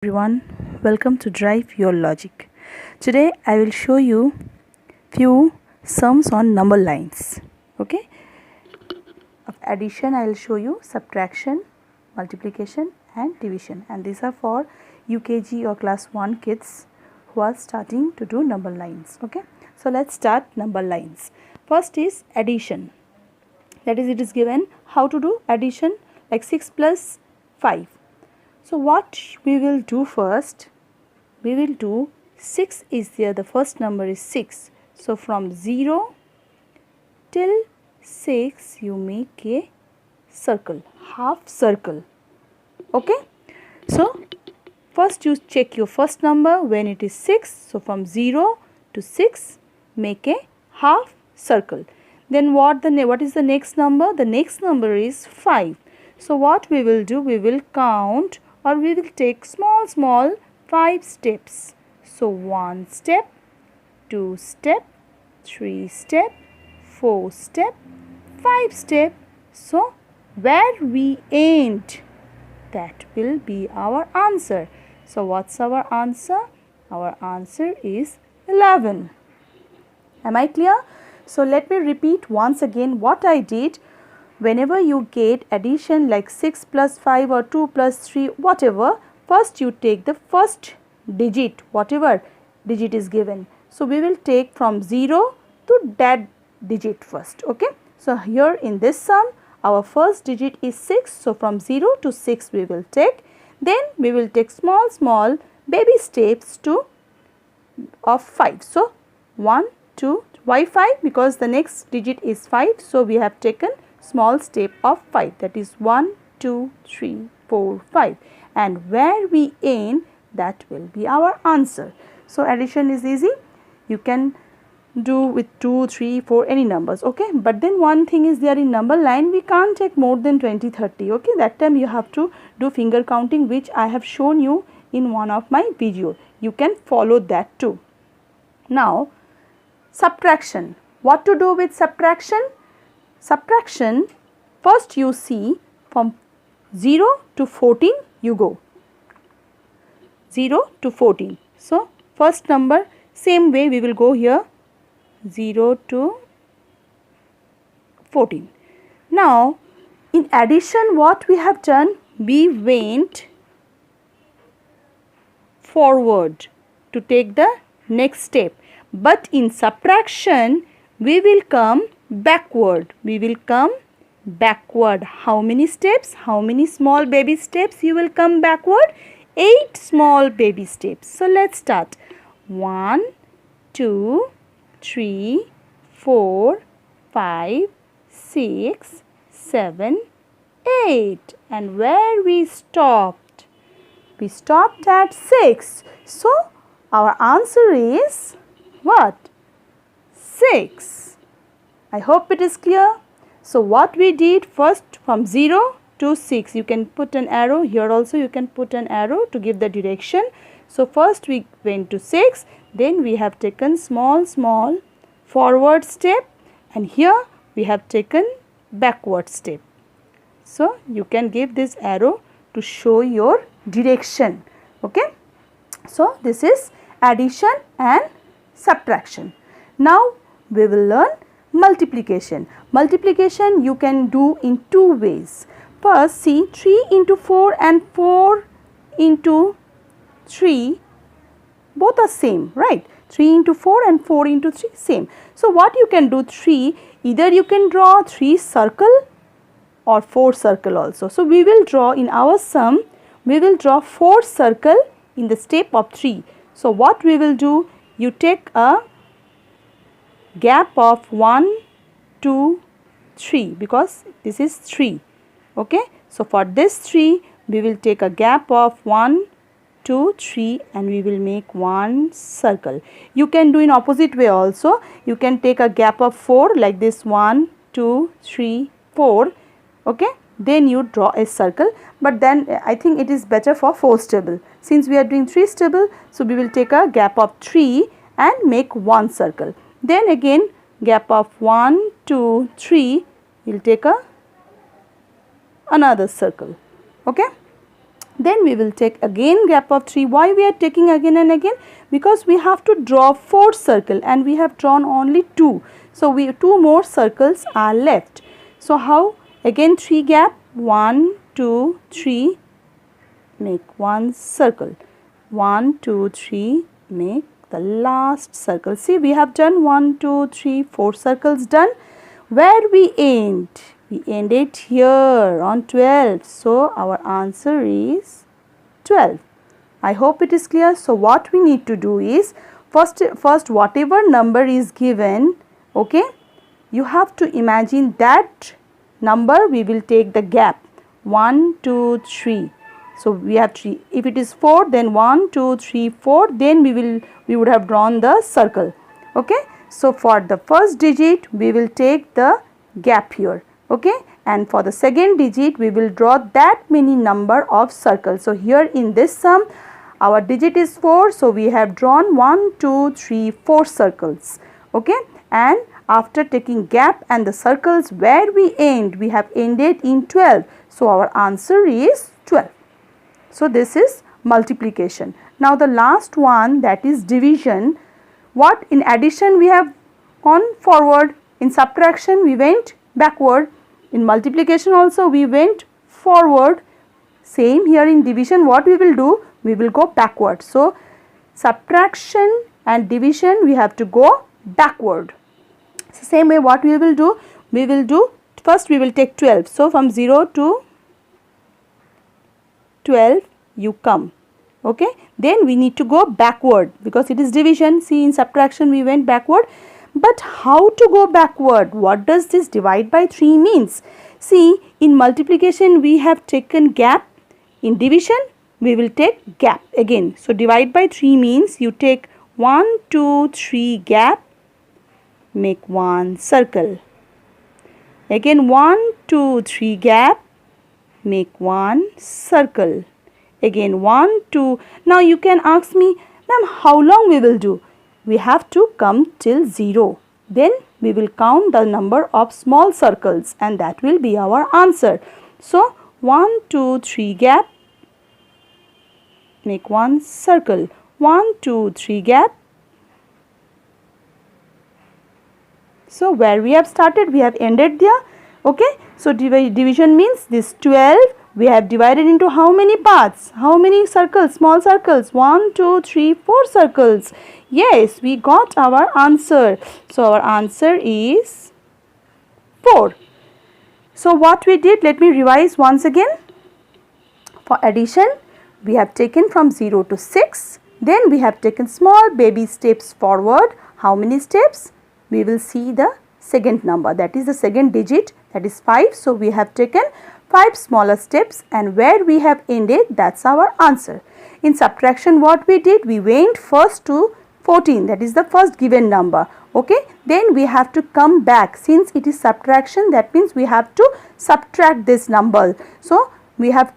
Everyone, welcome to Drive Your Logic. Today I will show you few sums on number lines. Okay, of addition I will show you subtraction, multiplication and division, and these are for UKG or class 1 kids who are starting to do number lines. Okay, so let's start number lines. First is addition, that is, it is given how to do addition like 6 plus 5. So what we will do first, we will do 6 is there, the first number is 6. So from 0 till 6 you make a circle, half circle. Okay. So first you check your first number when it is 6. So from 0 to 6 make a half circle. Then what is the next number? The next number is 5. So what we will do, we will count, or we will take small 5 steps. So 1 step, 2 step, 3 step, 4 step, 5 step. So where we end, that will be our answer. So what's our answer? Our answer is 11. Am I clear? So let me repeat once again what I did. Whenever you get addition like 6 plus 5 or 2 plus 3, whatever, first you take the first digit, whatever digit is given. So we will take from 0 to that digit first. Okay. So here in this sum, our first digit is 6. So from 0 to 6 we will take. Then we will take small baby steps of 5. So 1, 2, why 5? Because the next digit is 5. So we have taken small step of 5, that is 1, 2, 3, 4, 5, and where we end, that will be our answer. So addition is easy, you can do with 2, 3, 4 any numbers. Okay, but then one thing is there, in number line we can't take more than 20, 30. Okay, that time you have to do finger counting, which I have shown you in one of my video. You can follow that too. Now subtraction, what to do with subtraction? Subtraction, first you see from 0 to 14 you go, 0 to 14. So first number, same way we will go here, 0 to 14. Now in addition what we have done, we went forward to take the next step, but in subtraction we will come backward. We will come backward. How many steps? How many small baby steps you will come backward? 8 small baby steps. So let's start. 1, 2, 3, 4, 5, 6, 7, 8. And where we stopped? We stopped at 6. So our answer is what? 6. I hope it is clear. So what we did first, from 0 to 6, you can put an arrow here, also you can put an arrow to give the direction. So first we went to 6, then we have taken small forward step, and here we have taken backward step. So you can give this arrow to show your direction. Okay. So this is addition and subtraction. Now we will learn multiplication. Multiplication you can do in two ways. First, see, 3 into 4 and 4 into 3, both are same, right? 3 into 4 and 4 into 3, same. So what you can do, 3, either you can draw 3 circle or 4 circle also. So we will draw, in our sum, we will draw 4 circle in the step of 3. So what we will do, you take a gap of 1, 2, 3, because this is 3. Okay. So for this 3 we will take a gap of 1, 2, 3, and we will make one circle. You can do in opposite way also. You can take a gap of 4 like this, 1, 2, 3, 4. Okay. Then you draw a circle, but then I think it is better for 4 stable. Since we are doing 3 stable, so we will take a gap of 3 and make one circle. Then again gap of 1, 2, 3, we will take another circle. Okay. Then we will take again gap of 3. Why we are taking again and again? Because we have to draw 4 circles and we have drawn only 2. So 2 more circles are left. So how? Again 3 gap, 1, 2, 3, make 1 circle. 1, 2, 3, make the last circle. See, we have done 1, 2, 3, 4 circles done. Where we end? We ended here on 12. So our answer is 12. I hope it is clear. So what we need to do is first whatever number is given, okay, you have to imagine that number. We will take the gap 1, 2, 3. So we have 3. If it is 4, then 1, 2, 3, 4. Then we would have drawn the circle. Okay. So for the first digit, we will take the gap here. Okay. And for the second digit, we will draw that many number of circles. So here in this sum, our digit is 4. So we have drawn 1, 2, 3, 4 circles. Okay. And after taking gap and the circles where we end, we have ended in 12. So our answer is 12. So this is multiplication. Now the last one, that is division. What? In addition we have gone forward. In subtraction we went backward. In multiplication also we went forward. Same here in division, what we will do? We will go backward. So subtraction and division we have to go backward. So same way what we will do? We will do, first we will take 12. So from 0 to 12 you come. Okay. Then we need to go backward because it is division. See, in subtraction we went backward. But how to go backward? What does this divide by 3 means? See, in multiplication we have taken gap. In division we will take gap again. So divide by 3 means you take 1, 2, 3 gap, make 1 circle. Again 1, 2, 3 gap, make 1 circle. Again 1, 2. Now you can ask me, ma'am, how long we will do? We have to come till 0. Then we will count the number of small circles and that will be our answer. So 1, 2, 3 gap, make 1 circle. 1, 2, 3 gap. So where we have started, we have ended there. Okay. So division means this 12 we have divided into how many parts? How many circles? Small circles. 1, 2, 3, 4 circles. Yes, we got our answer. So our answer is 4. So what we did, let me revise once again. For addition, we have taken from 0 to 6. Then we have taken small baby steps forward. How many steps? We will see the second number, that is the second digit, that is 5. So we have taken 5 smaller steps and where we have ended, that's our answer. In subtraction what we did, we went first to 14, that is the first given number. Okay. Then we have to come back. Since it is subtraction, that means we have to subtract this number. So we have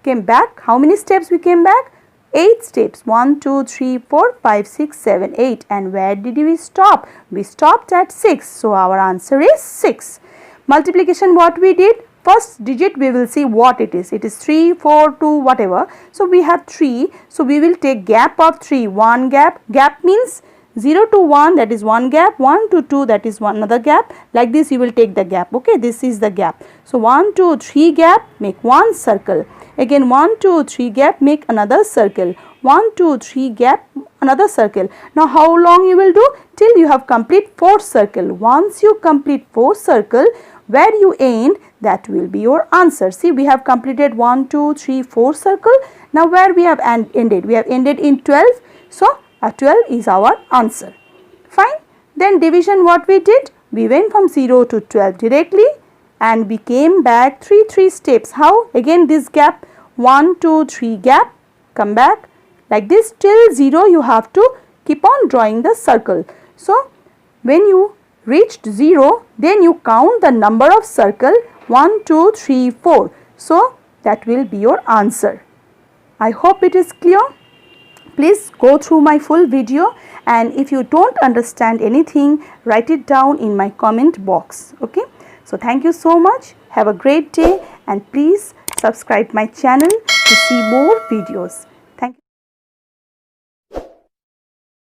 came back. How many steps we came back? 8 steps. 1, 2, 3, 4, 5, 6, 7, 8. And where did we stop? We stopped at 6. So our answer is 6. Multiplication what we did? First digit we will see what it is. It is 3, 4, 2, whatever. So we have 3. So we will take gap of 3. 1 gap. Gap means 0 to 1, that is 1 gap. 1 to 2, that is another gap. Like this you will take the gap. Okay. This is the gap. So 1, 2, 3 gap, make 1 circle. Again 1, 2, 3 gap, make another circle. 1, 2, 3 gap, another circle. Now how long you will do? Till you have complete 4 circle. Once you complete 4 circle, where you end, that will be your answer. See, we have completed 1, 2, 3, 4 circle. Now where we have ended? We have ended in 12. So 12 is our answer. Fine. Then division what we did? We went from 0 to 12 directly and we came back 3 steps. How? Again this gap, 1, 2, 3 gap, come back. Like this till 0 you have to keep on drawing the circle. So when you reached 0, then you count the number of circle 1, 2, 3, 4. So that will be your answer. I hope it is clear. Please go through my full video and if you don't understand anything, write it down in my comment box. Okay. So thank you so much. Have a great day and please subscribe my channel to see more videos.